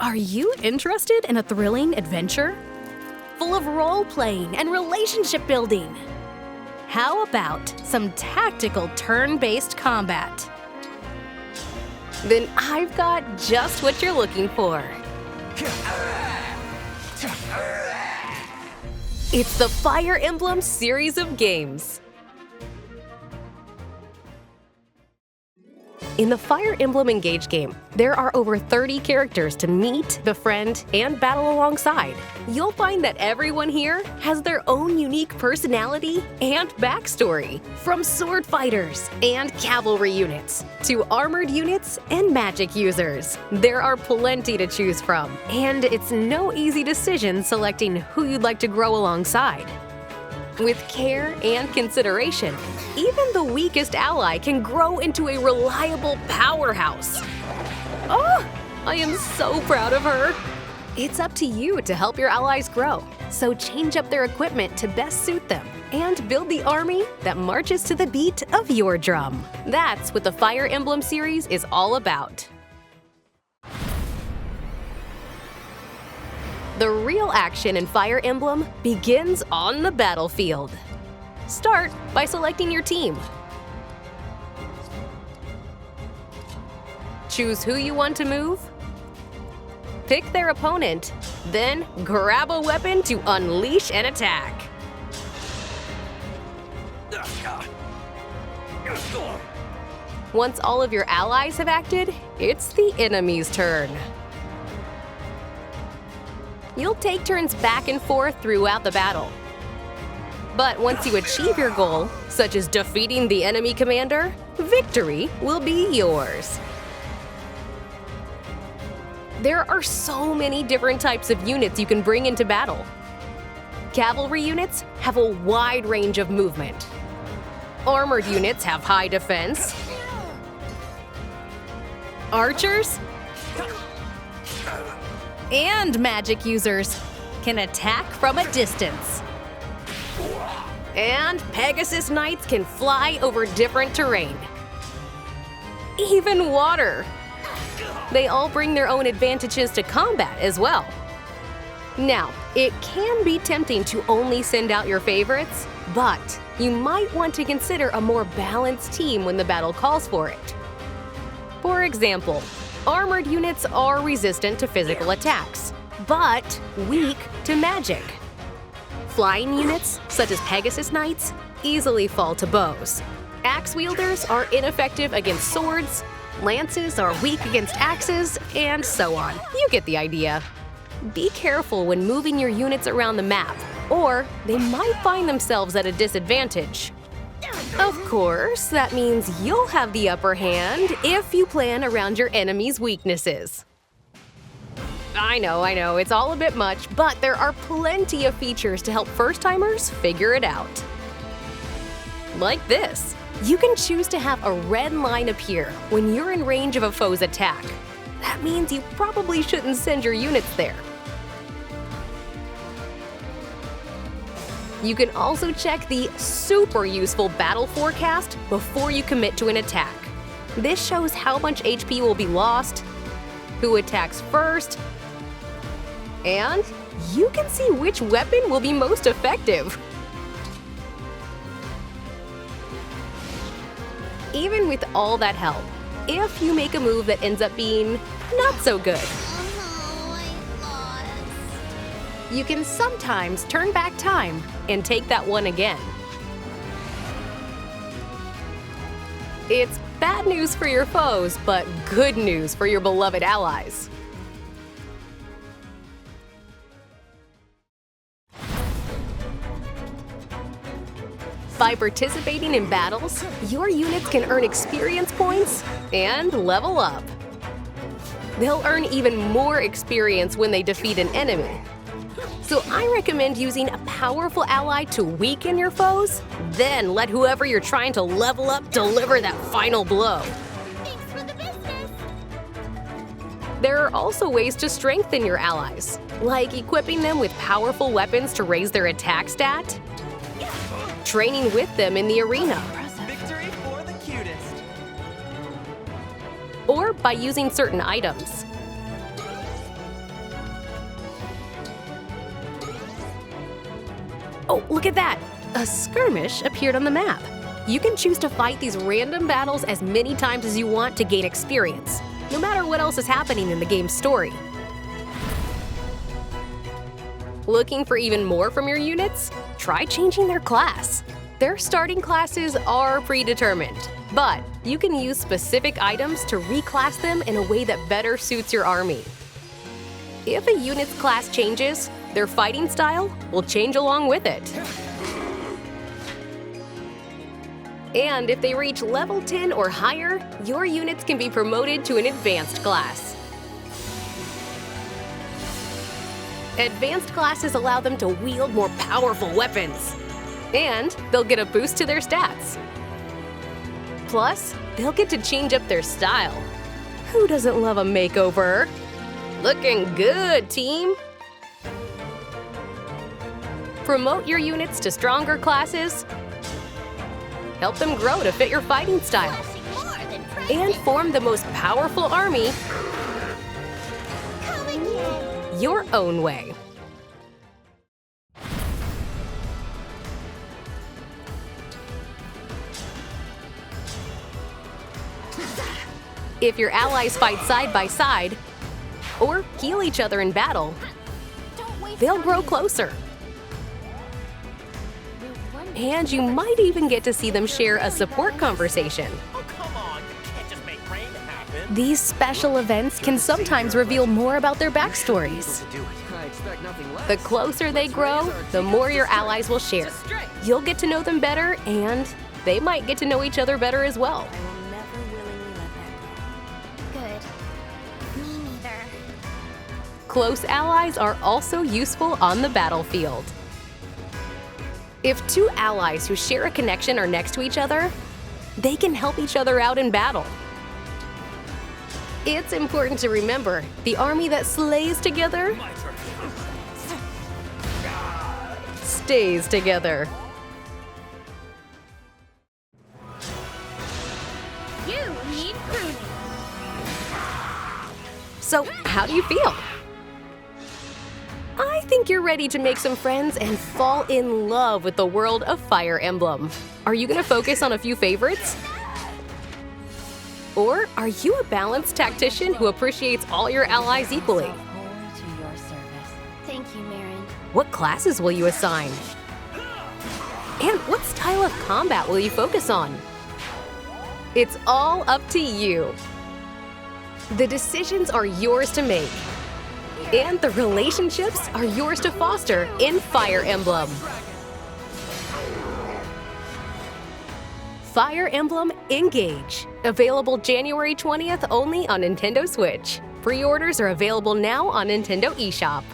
Are you interested in a thrilling adventure? Full of role-playing and relationship building? How about some tactical turn-based combat? Then I've got just what you're looking for. It's the Fire Emblem series of games. In the Fire Emblem Engage game, there are over 30 characters to meet, befriend, and battle alongside. You'll find that everyone here has their own unique personality and backstory, from sword fighters and cavalry units to armored units and magic users. There are plenty to choose from, and it's no easy decision selecting who you'd like to grow alongside. With care and consideration, even the weakest ally can grow into a reliable powerhouse. Oh, I am so proud of her! It's up to you to help your allies grow, so change up their equipment to best suit them and build the army that marches to the beat of your drum. That's what the Fire Emblem series is all about. The real action in Fire Emblem begins on the battlefield. Start by selecting your team. Choose who you want to move. Pick their opponent, then grab a weapon to unleash an attack. Once all of your allies have acted, it's the enemy's turn. You'll take turns back and forth throughout the battle. But once you achieve your goal, such as defeating the enemy commander, victory will be yours. There are so many different types of units you can bring into battle. Cavalry units have a wide range of movement. Armored units have high defense. Archers and magic users can attack from a distance. And Pegasus Knights can fly over different terrain. Even water. They all bring their own advantages to combat as well. Now, it can be tempting to only send out your favorites, but you might want to consider a more balanced team when the battle calls for it. For example, armored units are resistant to physical attacks, but weak to magic. Flying units, such as Pegasus Knights, easily fall to bows. Axe wielders are ineffective against swords, lances are weak against axes, and so on. You get the idea. Be careful when moving your units around the map, or they might find themselves at a disadvantage. Of course, that means you'll have the upper hand if you plan around your enemy's weaknesses. I know, it's all a bit much, but there are plenty of features to help first-timers figure it out. Like this. You can choose to have a red line appear when you're in range of a foe's attack. That means you probably shouldn't send your units there. You can also check the super useful battle forecast before you commit to an attack. This shows how much HP will be lost, who attacks first, and you can see which weapon will be most effective. Even with all that help, if you make a move that ends up being not so good, you can sometimes turn back time and take that one again. It's bad news for your foes, but good news for your beloved allies. By participating in battles, your units can earn experience points and level up. They'll earn even more experience when they defeat an enemy. So I recommend using a powerful ally to weaken your foes, then let whoever you're trying to level up deliver that final blow. Thanks for the business. There are also ways to strengthen your allies, like equipping them with powerful weapons to raise their attack stat, training with them in the arena, Victory for the cutest. or by using certain items. Look at that! A skirmish appeared on the map. You can choose to fight these random battles as many times as you want to gain experience, no matter what else is happening in the game's story. Looking for even more from your units? Try changing their class. Their starting classes are predetermined, but you can use specific items to reclass them in a way that better suits your army. If a unit's class changes, their fighting style will change along with it. And if they reach level 10 or higher, your units can be promoted to an advanced class. Advanced classes allow them to wield more powerful weapons. And they'll get a boost to their stats. Plus, they'll get to change up their style. Who doesn't love a makeover? Looking good, team! Promote your units to stronger classes. Help them grow to fit your fighting style. And form the most powerful army your own way. If your allies fight side by side, or heal each other in battle, they'll grow closer. And you might even get to see them share a support conversation. Oh, come on. You can't just make rain happen. These special events can sometimes reveal more about their backstories. The closer they grow, the more your allies will share. You'll get to know them better, and they might get to know each other better as well. I will never willingly let that go. Good. Me neither. Close allies are also useful on the battlefield. If two allies who share a connection are next to each other, they can help each other out in battle. It's important to remember, the army that slays together stays together. You need pruning. So, how do you feel? I think you're ready to make some friends and fall in love with the world of Fire Emblem. Are you gonna focus on a few favorites? Or are you a balanced tactician who appreciates all your allies equally? Wholly to your service. Thank you, Marin. What classes will you assign? And what style of combat will you focus on? It's all up to you. The decisions are yours to make. And the relationships are yours to foster in Fire Emblem. Fire Emblem Engage. Available January 20th only on Nintendo Switch. Pre-orders are available now on Nintendo eShop.